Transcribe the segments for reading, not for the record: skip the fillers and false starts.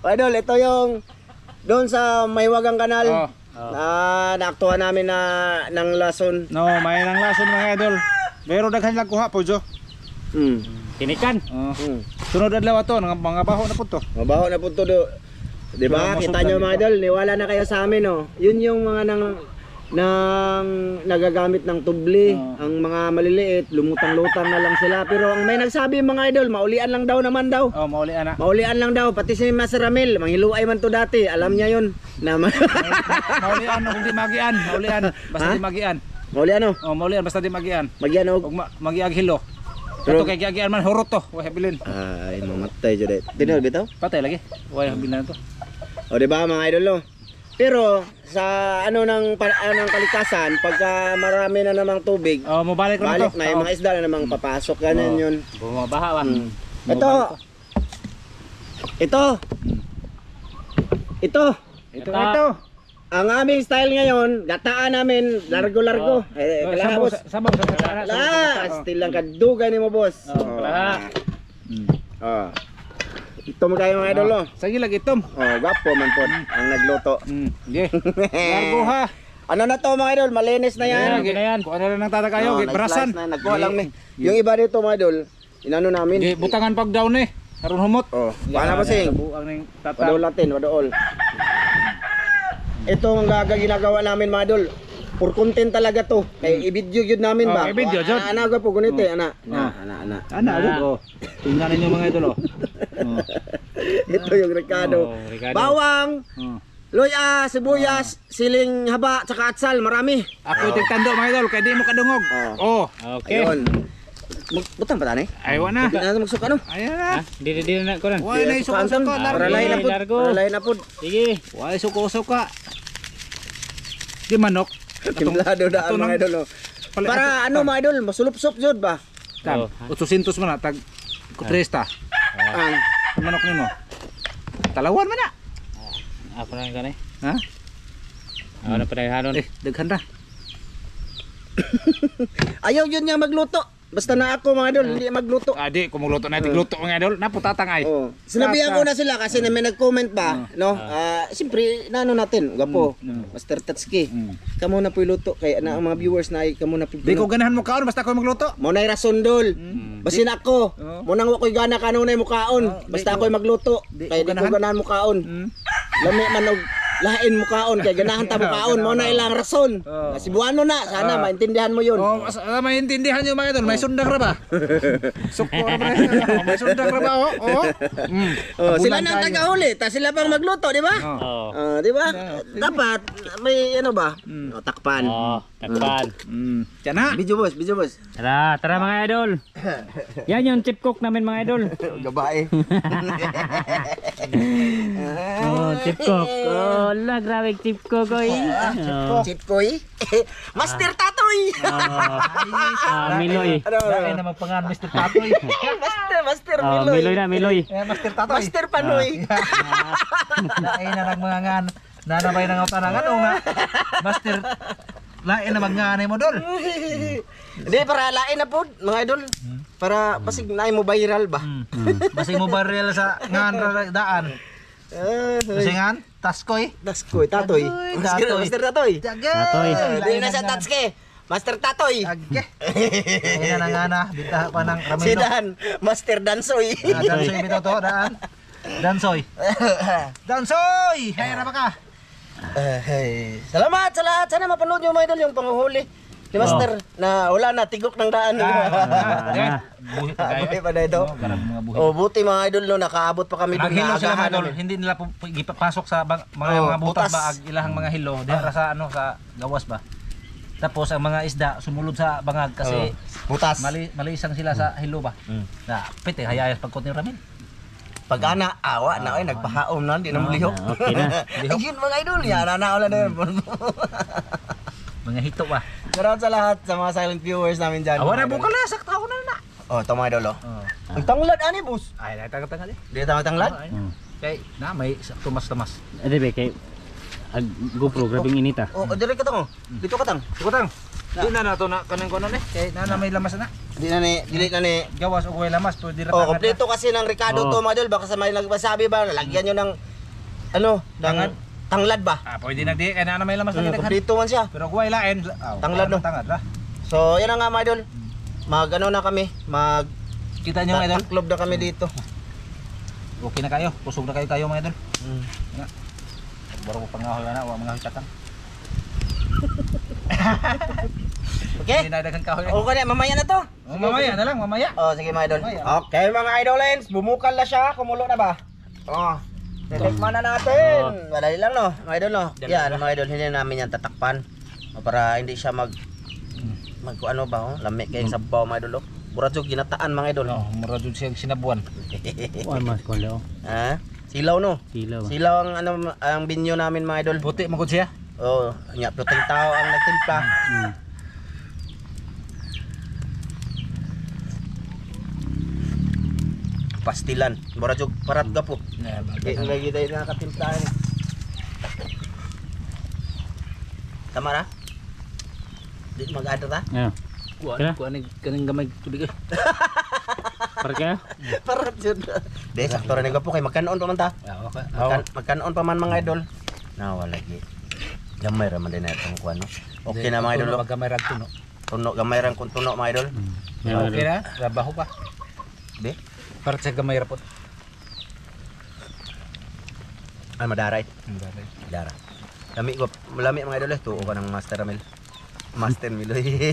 Idol, ito yung doon sa Mahiwagang Kanal. Na naaktuhan namin na ng lason. No, may nang lason mga idol. Pero daghan lang kuha po jo. Kinikan. Sunod adlaw to, mga baho na po to. Mabaho na po to do. Di ba? Kita nyo mga idol, niwala na kayo sa amin oh. Yun yung mga nang nagagamit ng tubli, ang mga maliliit, lumutang-lutang na lang sila. Pero ang may nagsabi mga idol, maulian lang daw naman daw. Oh, maulian na. Maulian lang daw, pati si Mas Ramil, manghiluay man to dati, alam niya yun. Maulian no, kung di magian, maulian, basta di magian. Maulian no? Oh, maulian basta di magian. Magian og Ug magiag hilo. Pero Ito kay giagian man hurot to, way habilin. ay, mamatay jud. Tinol bitaw? Patay lagi. Way habilin to. O di ba mga idol no? Pero sa ano ng kalikasan, pagka marami na namang tubig, Oh, mabalik ra balik to. na yung mga isda na namang papasok ganun yun. Bumabaha ba? Ito. Ito. Ang aming style ngayon, gataan namin largo-largo. Kalabos. Sabaw sa Still lang kadugay ni mo, boss. Ito mo kayo mga idol, no? Sige lagi itom. Gwapo man po ang nagluto. Sige. Largo ha. Ano na to mga idol? Malinis na yan. Yan. Kung ano lang nang tata kayo, brasan. Nagkuha lang ni. Yung iba dito mga idol, inano namin. Butangan pag down eh. Karon humot. Paano ba sing? Buang ning tata. Wadolatin, wadool. Ito ang ginagawa namin mga idol. For content talaga to. Kay i-video yun namin ba? I-video jud. Ana ga po gunite, ana. Ana jud. Tingnan ninyo mga idol oh. Ito yung Ricardo. Bawang, luya, sibuyas, siling haba, tsaka atsal, marami. Ako tigtando mga idol, kay di mo kadungog. Okay. Ayun. Butang pa tani? Aywa na. Hindi na magsuka no? Ayan na. Dili na ko ron. Wala na isuko-suka. Para lain na pud. Largo. Para lain na pud. Sige. Wala isuko-suka. Di manok. Timlado na ang mga idol. Para ano mga idol, masulup-sup jud ba? Tam. 800 man na tag 300. Ang Manok nimo. Talawan man na. Ako na kanay. Ha? Ako na panahanon. Daghan ra. ayaw yun niya magluto. Basta na ako mga idol, hindi magluto. Adi, kung magluto na tigluto mga idol, naputatang ay. Sinabihan ko na sila kasi may nag-comment ba, no? Siyempre, naano natin, gapo, Master Tatsuki. Kamo na po iluto kay ang mga viewers na ay kamo na po. Di ko ganahan mo kaon basta ako magluto. Mo nay rasundol. Basin ako. Mo nang wa koy gana kanunay mo kaon. Basta ako'y magluto. Kay di ko ganahan mo kaon. Lami man og lain mo kaon kay ganahan ta mo kaon mo na ilang rason. Sibuano na sana maintindihan mo yun. Maintindihan niyo mga idol, may sundang ra ba? Suko ra ba? May sundang ra ba Sila nang tagahuli, ta sila pang magluto, di ba? Di ba? Dapat may ano ba? Takpan. Takpan. Tiyan na. Video boss, video boss. Tara mga idol. Yan yung chip cook namin mga idol. Gabae. Chip cook. Wala, grabe chip cook ko eh. Chip koy. Master Tatoy. Miloy. Dahil na magpangan Mr. Tatoy. Master Miloy. Miloy na, Miloy. Master Tatoy. Master Panoy. Lain na nagmangangan. Nanabay na nga tanangan o na. Master. Lain na magnganay mo dol. Hindi, para lain na po, mga idol. Para pasig na mo viral ba? Basig mo barrel sa ngan daan. Basingan? Taskoy? Taskoy, Tatoy. Master Tatoy. Tatoy. Hindi na sa Tatske. Master Tatoy. Agge. Ayun na nga na. Bita pa ng Ramiro. Si Dan, Master Dansoy. Dansoy bito to, daan. Dansoy. Dansoy! Hay na ba ka? Salamat sa lahat. Sana mapanood nyo mga idol yung panguhuli ni Master na wala na, tigok ng daan. Buhit pa Buti kayo. pa na ito. Buti mga idol no, nakaabot pa kami doon Naghilo na sila mga agahan idol. namin. Hindi nila pasok sa mga butas butas. ba ag ilahang mga hilo. Diyan sa ano sa gawas ba. Tapos ang mga isda sumulod sa bangag kasi Butas. malisang sila sa hilo ba. Na pite hayayas pagkot ni Ramil. Pag ana, awa na ay nagpahaom na, di na mulihok. Okay na. Ayun mga idol, yan na ulan na yun. Mga hito ba. Shoutout sa lahat sa mga silent viewers namin dyan. Awa na bukal na sakto ako na na. Oh, ito mga idol oh. Ang tanglad ani boss. Ay nagtagal eh. Di tama tanglad? Kay na may tumas-tumas. Ade be kay GoPro grabing inita. Oh, dire ka tang. Dito ka tang. Sukotang. Di na nato na kanang kono ni. Kay na may lamas na. Di na ni, dili na ni. Gawas ug way lamas pwede ra. Oh, kompleto kasi ng Ricardo Oh. to mga idol, baka sa may nagsabi ba, lagyan nyo ng ano, Tangad? tanglad ba? Pwede na di, kaya na may lamas na daghan. Kompleto man siya. Pero kuway lain, Tanglad, no? Tangad ra. So, yan na nga mga idol. Mag ano na kami, mag Kita nyo mga idol. taklob na kami dito. Okay na kayo, kusog na kayo mga idol. Mm. Baro ko pangahoy na, wa mga hitsatan. Okay? Hindi na daghan kahoy. O kanya, mamaya na to. Mamaya na lang, mamaya. Oh, sige mga idol. Mamaya. Okay mga idolens, bumukal na siya, kumulo na ba? Oh. Titikman na natin. Madali lang no, mga idol no. Yan mga idol, hindi namin yan tatakpan. Para hindi siya mag ano ba, oh? Lami kayong sabaw mga idol. Buradyo ginataan mga idol. No, mura jud siya sinabuan. Kuan mas kon daw. Ha? Silaw no. Silaw. Silaw ang ano ang binyo namin mga idol. Puti magud siya. Oh, nya puting tao ang nagtimpla. Pastilan. Buradyo parat gapo. Di lagi tayo nakatimpla. Tama ra? Di mag-ada ta? Yeah. Kaya? Kuan kaning gamay tubig. Para kaya? Parat jud. Di sakto ra ni gapo kay magkanon pa man ta. Magkanon pa man mga idol. Na wala gi. Gamay ra man din atong kuan no. Okay na mga idol. Gamay ra tuno. Tuno gamay ra kun tuno mga idol. Okay na, trabaho pa. Di. Para sa gamay ra pot. Ay madaray. Dara. Lami ko, lami mga idol tuo ka ng Master Ramil. Master Miloy.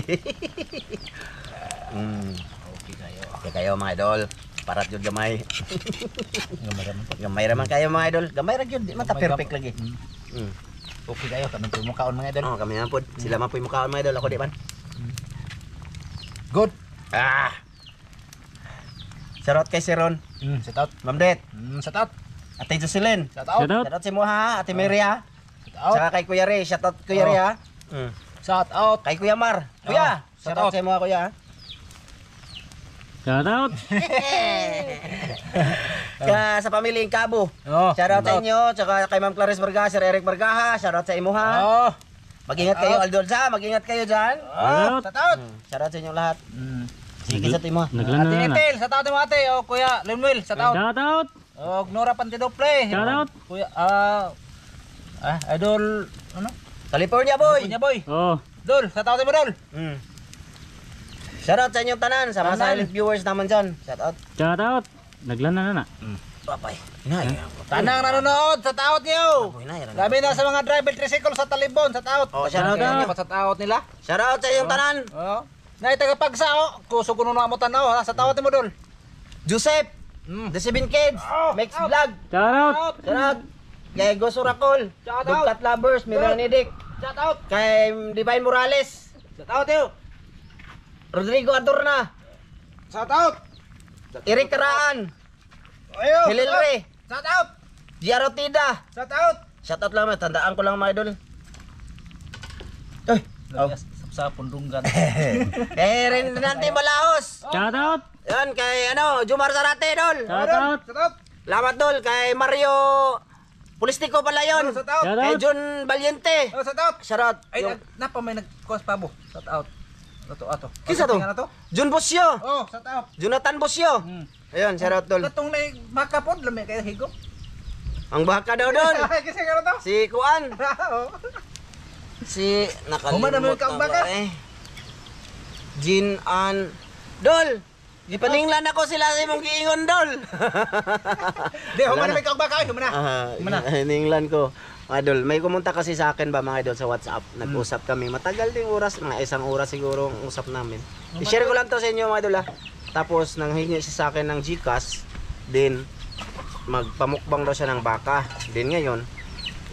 Okay kayo. Okay kayo mga idol. Parat jud gamay. Gamay ra man. Gamay ra man kayo mga idol. Gamay ra jud, di man ta perfect lagi. Okay kayo, kami po makaon mga idol. Oh, kami man pod. Sila man po'y mukhaon mga idol, ako di man. Good. Ah. Shoutout kay Siron. Shout out. Ma'am Det. Shout out. Ate Jocelyn. Shout out. Shout out. Shoutout si Moha, Ate Maria. Shout out. Saka kay Kuya Ray. Shoutout Kuya Ray ha. Shout out. Kay Kuya Mar. Kuya. Shout Shoutout out. sa mga kuya ha. Shout out. Sa pamilyang Cabo. Oh. Shoutout sa inyo. Tsaka kay Ma'am Clarice Bargaha, Sir Eric Bargaha. Shoutout sa imo ha. Oh. Mag-ingat kayo Aldol sa. Mag-ingat kayo dyan. Shout out. Shout out. Shoutout sa inyong lahat. Sige sa timo. Naglana Ate na na. Etel, shout out mo ate. Oh, Kuya Lemuel, shout out. Shout out. Oh, Nora Pantidople. Shout out. Kuya Idol ano? California boy. Punya boy. Oh. Dol, shout out mo Dol. Shoutout sa inyong tanan. Sa mga Tanan. silent viewers naman dyan. Shoutout. Shout out. Naglana na na. Papay. Inay. Tanang nanonood, shout out niyo. Inay. Gabi na sa mga driver tricycle sa Talibon, shout out. Oh, Shout shoutout. out. Shout out nila. Shoutout sa inyong tanan. Oh. Nay tagapagsa oh. Kuso kuno na mo tanaw, ha? Shout out mo Dol. Joseph. The 7 Kids. Mix Vlog. Shout out. Shoutout. Kay Goso Racol. Shout out. Dugtat Lovers. Miral Nidik. Shout out. Kay Divine Morales. Shout out yo. Rodrigo Adorna. Shout out. Eric Karaan. Ayo. Hililre. Shout out. Giaro Tida. Shout out. Shoutout lang. Tandaan ko lang mga idol. Ay. Oh. Sa pundunggan. Kay Renante Malahos. Shout out. Yan kay Jumar Zarate dol. Shout out. Shout out. Salamat dol kay Mario Pulistico pala yun. Shout out. Shout Kay out. John Valiente. Oh, shout out. Shoutout. Ay, Yung- napa may nag-cause pa bo. Shout out. Ato. Kisa to? Tingnan na to? John Bosio. Oh, shout out. Jonathan Bosio. Ayun, shoutout dol. Katong may makapod lami kay higo. Ang baka daw dol. Ay, kasi nga to. Si Kuan. Oh. Si Human naman nakalimot ka ang na baka. ba eh. Jin An Dol. Di paninglan ako sila sa imong giingon dol. Di, human na may kagbakay, human na. Human na. Hininglan ko. Idol, may kumunta kasi sa akin ba mga idol sa WhatsApp. Nag-usap kami. Matagal ding oras, mga 1 oras siguro ang usap namin. I-share ko lang to sa inyo mga idol ha. Tapos nanghingi siya sa akin ng GCash. Din magpamukbang daw siya ng baka. Din ngayon,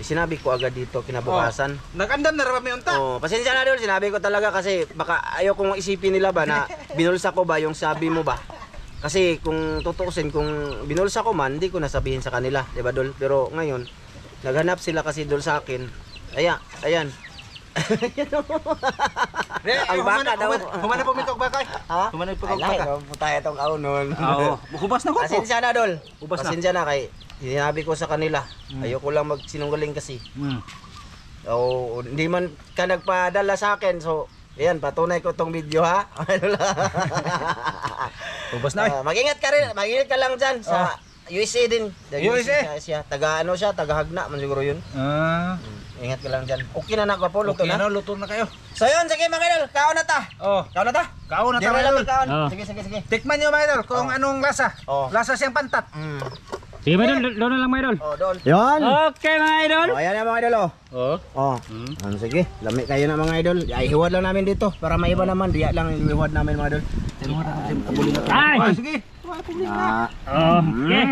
sinabi ko agad dito kinabukasan. Nagandam na raba may unta. Oh, pasensya na dol, sinabi ko talaga kasi baka ayaw kong isipin nila ba na binulsa ko ba yung sabi mo ba. Kasi kung tutuusin, kung binulsa ko man, hindi ko nasabihin sa kanila, 'di ba dol? Pero ngayon, naghanap sila kasi dol sa akin. Ayan. Ang baka daw. Human na po may kagbakay. Ha? Human na po Ay, kagbaka. puta itong kaunon. Oo. Hubas na ko po. Pasensya na dol. Ubas na. Pasensya na kay sinabi ko sa kanila. Ayoko lang magsinungaling kasi. O hindi man ka nagpadala sa akin, so ayan, patunay ko tong video ha. Hubas na. Mag-ingat ka rin, mag-ingat ka lang dyan sa USA din. USA? Siya. Taga ano siya, taga Hagna man siguro yun. Ingat ka lang dyan. Okay na na po, luto Okay, na. luto na kayo. So yun, sige mga idol, kaon na ta. Oh, Kaon na ta. kaon na Di tayo, na idol. lang kaon. Oh. Sige, sige, sige. Tikman nyo mga idol kung anong lasa. Oh. Lasa siyang pantat. Sige mga idol, doon na lang mga idol. Oh, doon. Yan. Okay mga idol. Oh, ayan na mga idol, oh. Oh. Oh. Sige, lami kayo na mga idol. Ay, hiwad lang namin dito para maiba naman. Diya lang yung hiwad namin mga idol. Ay! Sige. Okay.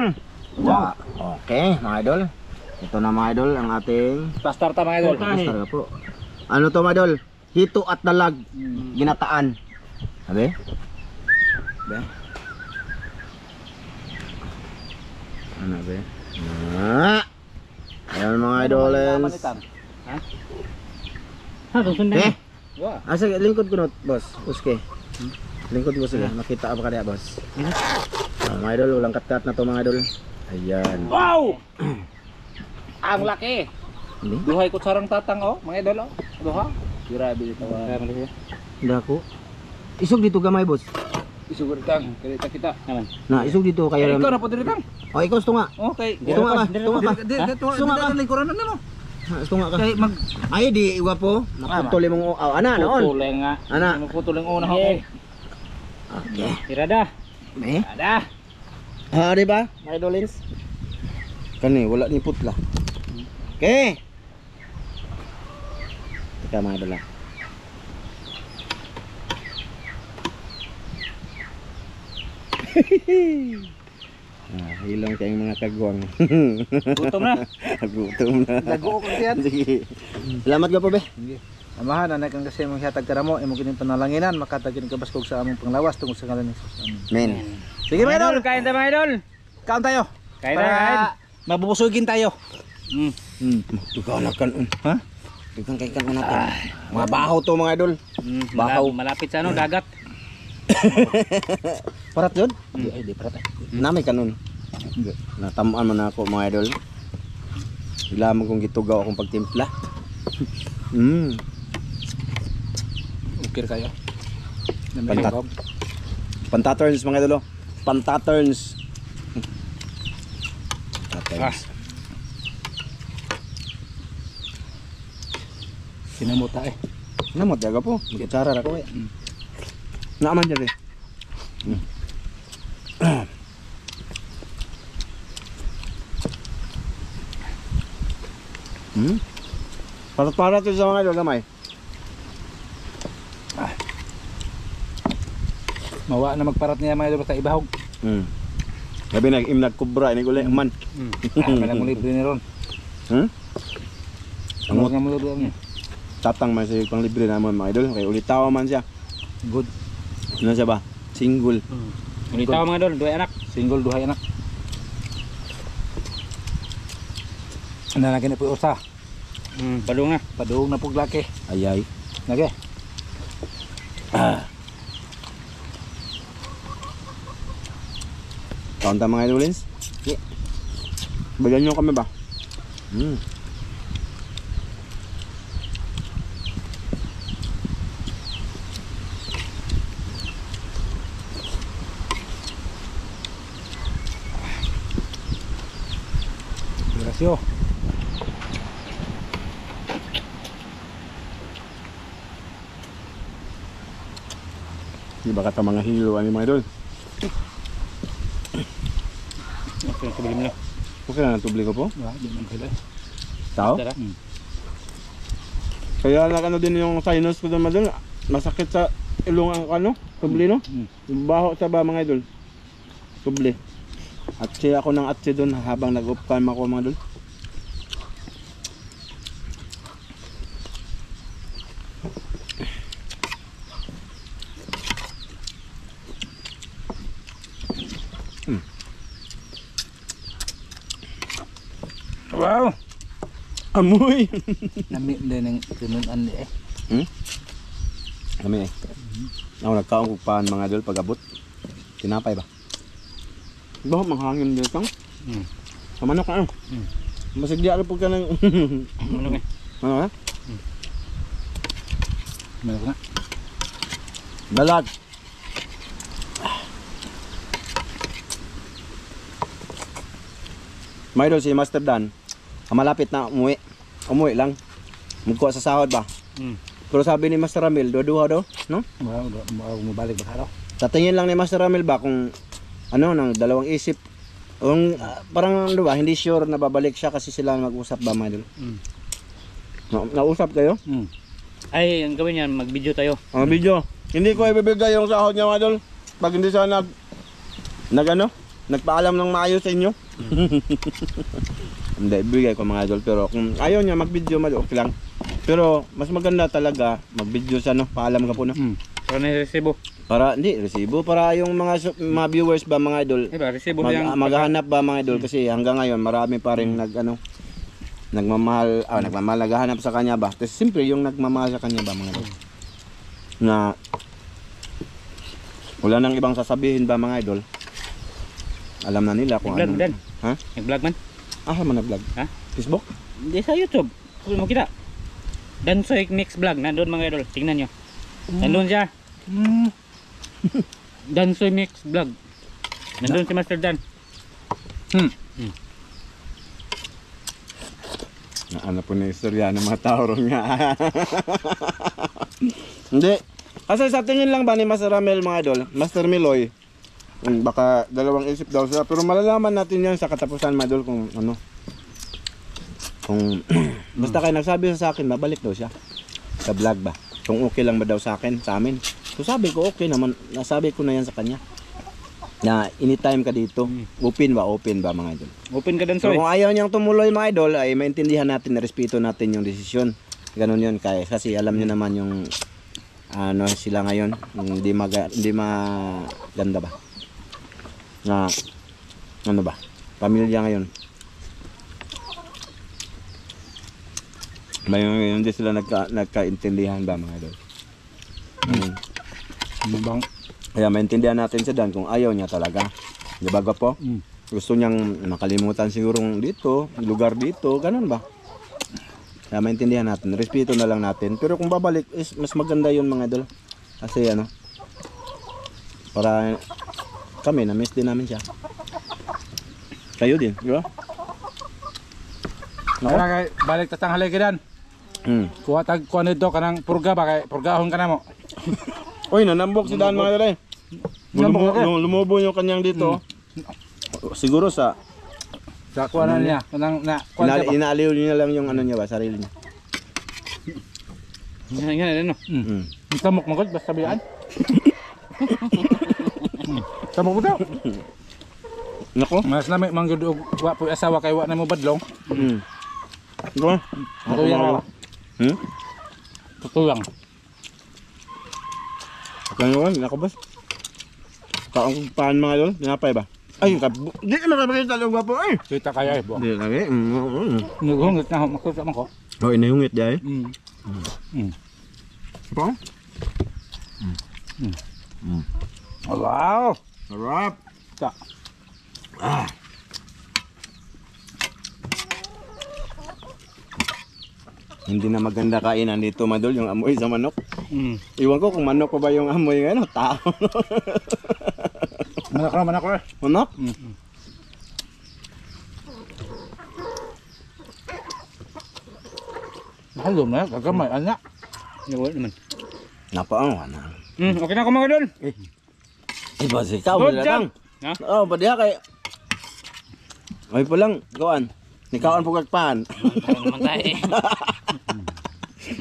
Wow. Okay, mga idol. Ito na mga idol, ang ating Pastar ta mga idol. pastar ka po. Ano to mga idol? Hito at dalag. Ginataan. Sabi? Be? Ano be? Ayan mga idolens. Ha, susundan. Eh? Wah. Sige, lingkod ko not, boss. Uske. Lingkod ko sige. Makita apa kaya, boss? Mga idol, ulang kat-kat na to mga idol. Ayan. Wow! Ang laki. Hindi? Duhay ko sarang tatang oh, mga idol oh. Duha. Grabe ito. Hindi ako. Isog dito gamay, boss. Isugur tang, kita naman. Na, isog dito kayo. Ikaw na po diri tang. Oh, ikaw tunga. Okay. Tunga ka. Tunga ka. Tunga ka. Lingkuran na mo. Tunga ka. Kay mag Ay, di iwa po. Naputol mong ana noon. putuleng nga. Ana. Putuleng una ako. Okay. Tirada. Eh? Ada. Ah, di ba? Mga idolins. Kani, wala ni putla. Okay. Teka mga idol. Hilong kayong mga kagwang. Gutom na. Gutom na. Lago ko diyan. Sige. Salamat ka po, be. Amahan anak kang kasi mong hatag karamo imo kining panalanginan makatagin ka baskog sa among panglawas tungod sa ngalan ni Jesus. Amen. Men. Sige mga idol, Kain tayo mga idol. kaon tayo. Kain na, Para kain. mabubusugin tayo. Ikaw na kan. Ha? Ikaw kay kan natin. Mga bahaw to mga idol. Bahaw. Malapit sa ano, dagat. Parat yun? Di parat. Namay kanon. Natamaan man ako mga idol. Bigla mo kong gitugaw akong pagtimpla. Okay kayo. Pantat. Pantaturns mga idol. Pantaturns. Pantaturns. Sinamot ta eh. Namot jaga po. Magitsara ra ko eh. Naaman dyan eh. Parat-parat ito sa mga idol gamay. Mawa na magparat niya mga idol basta ibahog. Gabi nag-imnag kubra ini uli man. Kanang muli ni ron. Ang nga muli niya. Tatang man siya pang libre naman mga idol. Kaya ulitawa man siya. Good. Ano siya ba? Single. Ulitaw mga idol, dua anak. Single duhay anak. Ano na po usa. Padung na. Padung na pug laki. Ayay. Nage. Kaunta mga idolins. Bagan nyo kami ba? Grasyo. Di ba kata mga hilo ani mga idol? Okay, sabihin mo na. Okay na natubli ko po. Di man sila. Tao? Tara. Kaya lang ano din yung sinus ko doon madol. Masakit sa ilong ang ano, tubli no? Baho sa ba mga idol? Tubli. Atsi ako ng atsi doon habang nag-upcam ako mga idol. Wow. Amoy! Nami din ng tinunan ni eh. Kami eh. Ako nagkaong kupahan mga idol pag-abot. Tinapay ba? Baho manghangin dito. Sa manok ano? Masig di po ka ng... Ano nga? Ano ha? Meron na. Dalag. Mga idol, si Master Dan, malapit na umuwi. Umuwi lang. Magkuha sa sahod ba? Pero sabi ni Master Ramil, duha daw, no? Mabalik ba araw? Tatingin lang ni Master Ramil ba kung ano, nang dalawang isip. Kung parang ano ba, hindi sure na babalik siya kasi sila mag-usap ba mga idol? Nausap kayo? Ay, ang gawin yan, mag-video tayo. Ang video. Hindi ko ibibigay yung sahod niya mga idol. Pag hindi siya nagpaalam ng maayos sa inyo. Hindi, ibigay ko mga idol. Pero kung ayaw niya mag-video, okay lang. Pero mas maganda talaga mag-video sa paalam ka po na. Para na resibo. Para hindi resibo para yung mga viewers ba mga idol. Diba, resibo yung Maghahanap ba mga idol kasi hanggang ngayon marami pa ring nagmamahal, naghahanap sa kanya ba. Kasi simple yung nagmamahal sa kanya ba mga idol. Na wala nang ibang sasabihin ba mga idol. Alam na nila kung ano. Ha? Nag-vlog man? Man nag-vlog. Ha? Facebook? Hindi sa YouTube. Kung mo kita. Dansoy Mix Vlog, nandun mga idol. Tingnan nyo. Nandun siya. Dansoy Mix Vlog. Nandun si Master Dan. Ano po na istorya ng mga tao ron nga. Hindi. Kasi sa tingin lang ba ni Master Ramel mga idol, Master Miloy, baka dalawang isip daw siya. Pero malalaman natin yan sa katapusan mga idol kung ano. Kung basta kayo nagsabi sa akin, mabalik daw siya. Sa vlog ba? Kung okay lang ba daw sa akin, sa amin. So sabi ko okay naman, nasabi ko na yan sa kanya. Na anytime ka dito, open ba mga idol. Open ka So Dansoy. kung ayaw niyang tumuloy mga idol, ay maintindihan natin, respeto natin yung desisyon. Ganun yun kasi alam niyo naman yung ano sila ngayon, hindi maganda ba. Na ano ba? Pamilya ngayon. Hindi sila nagkaintindihan ba mga idol. Bang. Kaya maintindihan natin si Dan kung ayaw niya talaga. Di ba po? Gusto niyang makalimutan siguro dito, lugar dito, ganun ba? Kaya maintindihan natin, respeto na lang natin. Pero kung babalik, mas maganda yun mga idol. Kasi para kami, na-miss din namin siya. Kayo din, di ba? Balik tatang halay ka Dan. Kuha nito kanang purga ba kay purgahon ka na mo. Uy, nanambok si Dan mga idol. Lumubo yung kanyang dito. Siguro sa kuha na niya kanang inaaliw niya lang yung ano niya ba, sarili niya. Yan, ano? Tamok mo gud basta biyan. Tamok mo daw. Nako. Mas lami manggod og wa po asawa kay wa na mo badlong. Ito. Tutuyang. Tutuyang. Kaya nako boss. Kaong paan mga idol, dinapay ba? Ay, di ka makabagay sa lugar po ay. Kita kaya bo. Di lagi. Nugungit na makusa man ko. Oh, inahungit dai. Apa? Wow. Sarap. Ta. Hindi na maganda kainan dito madol yung amoy sa manok. Iwan ko kung manok pa ba yung amoy ngayon, tao. Manok. Manok? Halo na, kagamay anak. Nawala naman. Napaang na. Okay na ako mga idol. Iba si ikaw, Good wala job. lang. Ha? Oo, pa diha kay. Ay pa lang, kawan. Nikawan po kagpaan. Tayo naman tayo eh.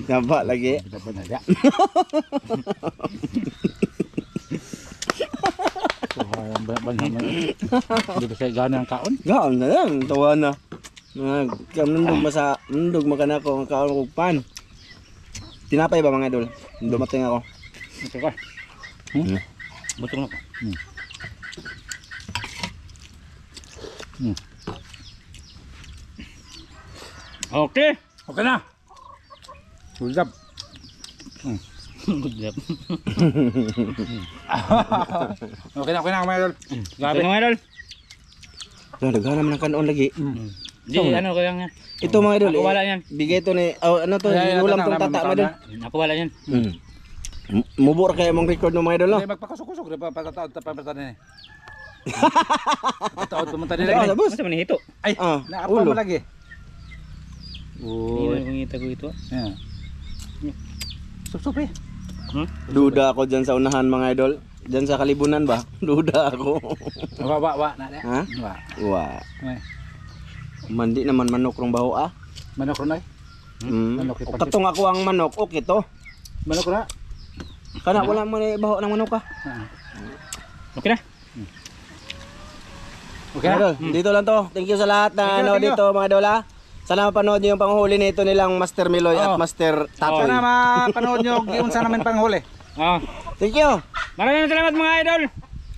Naba lagi. Dapat na ya. Dito sa gana ang kaon. Gaon na lang, tawa na. Nandog makana ko ang kaon ko pan. Tinapay ba mga idol? Dumating ako. Ito ka. Butong na ko. Okay. Okay na. Sulap. Good job. Okay na mga idol. Grabe mga idol. Daghan naman ang kanon lagi. Di ano kaya nga. Ito mga idol. Ako wala yan. Bigay to ni ano to, ulam tong tata mga idol. Ako wala yan. Mubor kaya mong record no mga idol no. Magpakasusok pa patataon ta pamatan ni. Taot pumunta Ah, nila. boss. Masa man hito? Ay, Ah, naapa ulo. mo lagi. Hindi na pangita ko ito. Yeah. Sup-sup eh. Duda ako dyan sa unahan mga idol. Dyan sa Kalibunan ba? Duda ako. Wa na. Ha? Wa. Wa. Ay. Mandi naman manok rong baho ah. Manok ron ay. Manok ipag- Katong ako ang manok, okay to. Manok ra. Kana wala mo ni baho ng manok ah. Okay na. Okay Mga na. idol, dito lang to. Thank you sa lahat na ano Thank you. dito mga idol ah. Sana mapanood niyo yung panghuli nito nilang Master Miloy at Oo. Master Tatoy. Sana mapanood nyo giun sa namin panghuli. Ah. Thank you. Maraming salamat mga idol.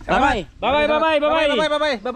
Bye-bye. Bye-bye, bye-bye, bye-bye. Bye bye.